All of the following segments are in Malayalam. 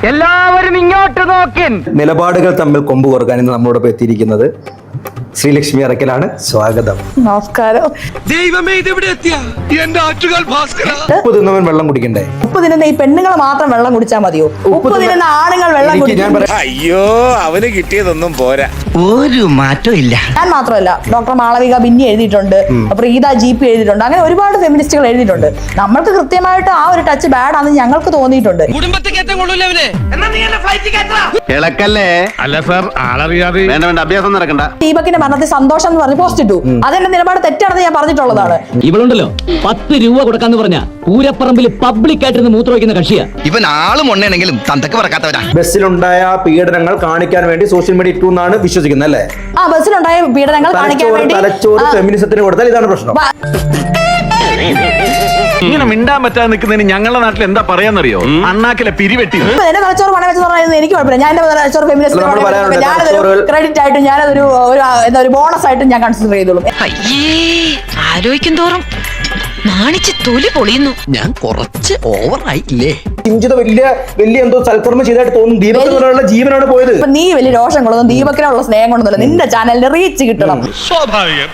എല്ലാവരും ഇങ്ങോട്ട് നോക്കിൻ. നിലപാടുകൾ തമ്മിൽ കൊമ്പ് കോർക്കാൻ ഇന്ന് നമ്മളോടൊപ്പം എത്തിയിരിക്കുന്നത് ശ്രീലക്ഷ്മി അറക്കലാണ്. സ്വാഗതം. നമസ്കാരം. ദൈവമേ, ഇതെവിടെ എത്തിയ എന്റെ ആറ്റുകാൽ ഭാസ്കര. ഉപ്പ് തിന്നവൻ വെള്ളം കുടിക്കണ്ടേ? ഉപ്പ് തിന്നുന്ന ഈ പെണ്ണുങ്ങൾ മാത്രം വെള്ളം കുടിച്ചാൽ മതിയോ? ഉപ്പ് തിന്നുന്ന ആണുങ്ങൾ വെള്ളം കുടിക്കും. അയ്യോ, അവന് കിട്ടിയതൊന്നും പോരാ. ഒരു മാറ്റം ഇല്ല. ഞാൻ മാത്രമല്ല, ഡോക്ടർ മാളവിക ബിന്നി എഴുതിയിട്ടുണ്ട്, പ്രീത GP എഴുതിയിട്ടുണ്ട്, അങ്ങനെ ഒരുപാട് ഫെമിനിസ്റ്റുകൾ എഴുതിയിട്ടുണ്ട്. നമ്മൾക്ക് കൃത്യമായിട്ട് ആ ഒരു ടച്ച് ബാഡ് ആണെന്ന് ഞങ്ങൾക്ക് തോന്നിയിട്ടുണ്ട്. ഇളക്കല്ലേ? അല്ല സാർ, ആളറിയാതെ വേണ്ട വേണ്ട അഭ്യാസം നടക്കണ്ട. ദീപകിന്റെ മരണത്തിൽ സന്തോഷം എന്ന് പറഞ്ഞ് പോസ്റ്റ് ഇട്ടു. അതെന്റെ നിലപാട് തെറ്റാണെന്ന് ഞാൻ പറഞ്ഞിട്ടുള്ളതാണ്. ഇവളുണ്ടല്ലോ 10 രൂപ കൊടുക്കാന്ന് പറഞ്ഞ പൂരപ്പറമ്പിൽ പബ്ലിക് ആയിട്ടിരുന്ന് മൂത്ര വയ്ക്കുന്ന കക്ഷിയാ ഇവൻ. ആളും ഒണ്ണേണെങ്കിലും തന്തക്ക് പറക്കാത്തവരാ. ബസ്സിലുണ്ടായ പീഡനങ്ങൾ കാണിക്കാൻ വേണ്ടി സോഷ്യൽ മീഡിയ ഇട്ടു എന്നാണ് വിശ്വസിക്കുന്നത് അല്ലേ? ആ ബസ്സിലുണ്ടായ പീഡനങ്ങൾ കാണിക്കാൻ വേണ്ടി തലച്ചോറ് ഫെമിനിസത്തിന് കൊടുത്താൽ ഇതാണ് പ്രശ്നം. ഇങ്ങനെ മിണ്ടാൻ പറ്റാതെ നിൽക്കുന്നതിന് ഞങ്ങളുടെ നാട്ടിൽ എന്താ പറയാന്നറിയോ? അണ്ണാക്കിലെ പിരിവെട്ടി. എന്റെ തലച്ചോറ് പണം വെച്ച് പറഞ്ഞാൽ എനിക്ക് കുഴപ്പമില്ല. ഞാൻ എന്റെ തലച്ചോറ് ഫെമിനിസ്റ്റ് ഞാനതൊരു ക്രെഡിറ്റ് ആയിട്ടും ഞാനതൊരു ഒരു ബോണസ് ആയിട്ടും ഞാൻ കൺസിഡർ ചെയ്തോളും. ആലോചിക്കും തോറും നാണിച്ച് തൊലി പൊളിയുന്നു. ഞാൻ കുറച്ച് ഓവറായില്ലേ? ചിഞ്ചിത വലിയ എന്തോ സൽക്കർമ്മം ചെയ്തായിട്ട് തോന്നുന്നു. ദീപകിനുള്ള ജീവനാണ് പോയത്. നീ വലിയ രോഷം കൊണ്ടൊന്നും ദീപക്കിനുള്ള സ്നേഹം കൊണ്ടൊന്നുമില്ല. നിന്റെ ചാനലിന് റീച്ച് കിട്ടണം. സ്വാഭാവികം.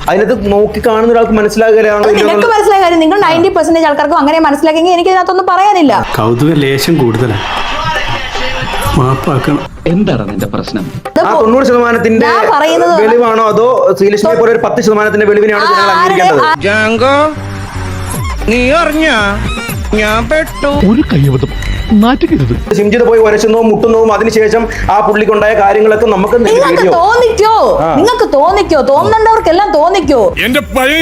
അതിനകത്ത് നോക്കി കാണുന്ന ഒരാൾക്ക് മനസ്സിലാകുകയാണ്. നിങ്ങൾക്ക് മനസ്സിലായ കാര്യം നിങ്ങൾ 90% ആൾക്കാർക്കും അങ്ങനെ മനസ്സിലാക്കിയെങ്കിൽ എനിക്ക് ഇതിനകത്തൊന്നും പറയാനില്ല. കൗതുക ലേശം കൂടുതലാണ്. മാപ്പാക്കണം. എന്താണ് നിന്റെ പ്രശ്നം? ആ 90% വെളിവാണോ അതോ ശ്രീലക്ഷ്മിയെ പോലെ ഒരു 10% വെളിവിനെയാണ് ജനങ്ങൾ അംഗീകരിക്കേണ്ടത്? ജാങ്കോ, നീ അറിഞ്ഞ ഞാൻ പെട്ടു. ഒരു കയ്യബദ്ധം നാറ്റിക്കരുത്. സിംജിത പോയി ഉരച്ചുന്നതും മുട്ടുന്നതും അതിനുശേഷം ആ പുള്ളിക്കുണ്ടായ കാര്യങ്ങളൊക്കെ നമുക്ക് നിങ്ങൾക്ക് തോന്നിക്കോ തോന്നേണ്ടവർക്കെല്ലാം തോന്നിക്കോ. എന്റെ പഴയ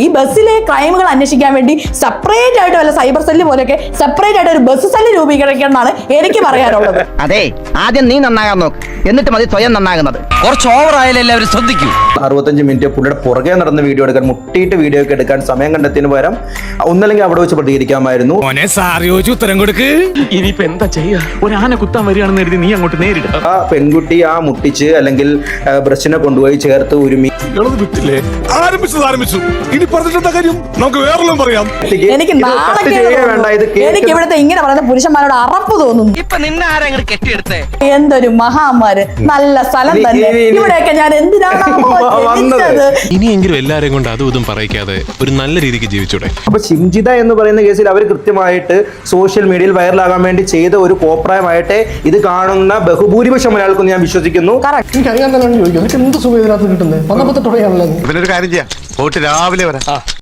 ഈ ബസ്സിലെ ക്രൈമുകൾ അന്വേഷിക്കാൻ വേണ്ടി സെപ്പറേറ്റ് ആയിട്ട് വല്ല സൈബർ സെല്ല് പോലെയൊക്കെ സെപ്പറേറ്റ് ആയിട്ട് ഒരു ബസ് സെല്ല് രൂപീകരിക്കണമെന്നാണ് എനിക്ക് പറയാനുള്ളത്. അതെ, ആദ്യം നീ നന്നാകാൻ നോക്ക്, എന്നിട്ട് മതി സ്വയം നന്നാകുന്നത്. കുറച്ച് ഓവറായാലും എല്ലാവരും ശ്രദ്ധിക്കൂ. 65 മിനിറ്റ് പുള്ളിയുടെ പുറകെ നടന്ന വീഡിയോ എടുക്കാൻ, മുട്ടിയിട്ട് വീഡിയോ ഒക്കെ എടുക്കാൻ സമയം കണ്ടെത്തിയതിന് പകരം ഒന്നല്ലെങ്കിൽ അവിടെ വെച്ച് പ്രതികരിക്കാമായിരുന്നു. ഉത്തരം കൊടുക്ക്. ഇനിയിപ്പോ എന്താ ചെയ്യാ? ഒരു ആന കുത്താൻ വരികയാണെന്ന് കരുതി നീ അങ്ങോട്ട് നേരിടും. ആ പെൺകുട്ടി ആ മുട്ടിച്ച് അല്ലെങ്കിൽ ബ്രസ്റ്റിനെ കൊണ്ടുപോയി ചേർത്ത് ഉരുമി വിട്ടില്ലേ? ആരംഭിച്ചു. ഇനി പറഞ്ഞിട്ടെന്താ കാര്യം? നമുക്ക് വേറെല്ലാം പറയാം. എനിക്ക് എനിക്ക് ഇവിടുത്തെ ഇങ്ങനെ പറയുന്ന പുരുഷന്മാരോട് അറപ്പ് തോന്നുന്നു. ഇപ്പൊ നിന്നെ ആരെങ്കിലും കെട്ടിയെടുത്തേ? എന്തൊരു മഹാമാര്, നല്ല സ്ഥലം തന്നെ. ഇവിടെയൊക്കെ ഞാൻ എന്തിനാണോ ജനിച്ചത്? ഇനിയെങ്കിലും എല്ലാരെയും കൊണ്ട് അതും ഇതും പറയിക്കാതെ ഒരു നല്ല രീതിക്ക് ജീവിച്ചൂടെ? അപ്പൊ സിംജിത എന്ന് പറയുന്ന കേസിൽ അവർ കൃത്യമായിട്ട് സോഷ്യൽ മീഡിയയിൽ വൈറലാകാൻ വേണ്ടി ചെയ്ത ഒരു കോപ്രായമായിട്ട് ഇത് കാണുന്ന ബഹുഭൂരിപക്ഷം മലയാളിക്കും ഞാൻ വിശ്വസിക്കുന്നു. എനിക്ക് അറിയാൻ തന്നെ ചോദിക്കും. എന്ത് സുഖം ഇതിനകത്ത് കിട്ടുന്നത്? 1 ഇവനൊരു കാര്യം ചെയ്യാം, പോയിട്ട് രാവിലെ വരാം.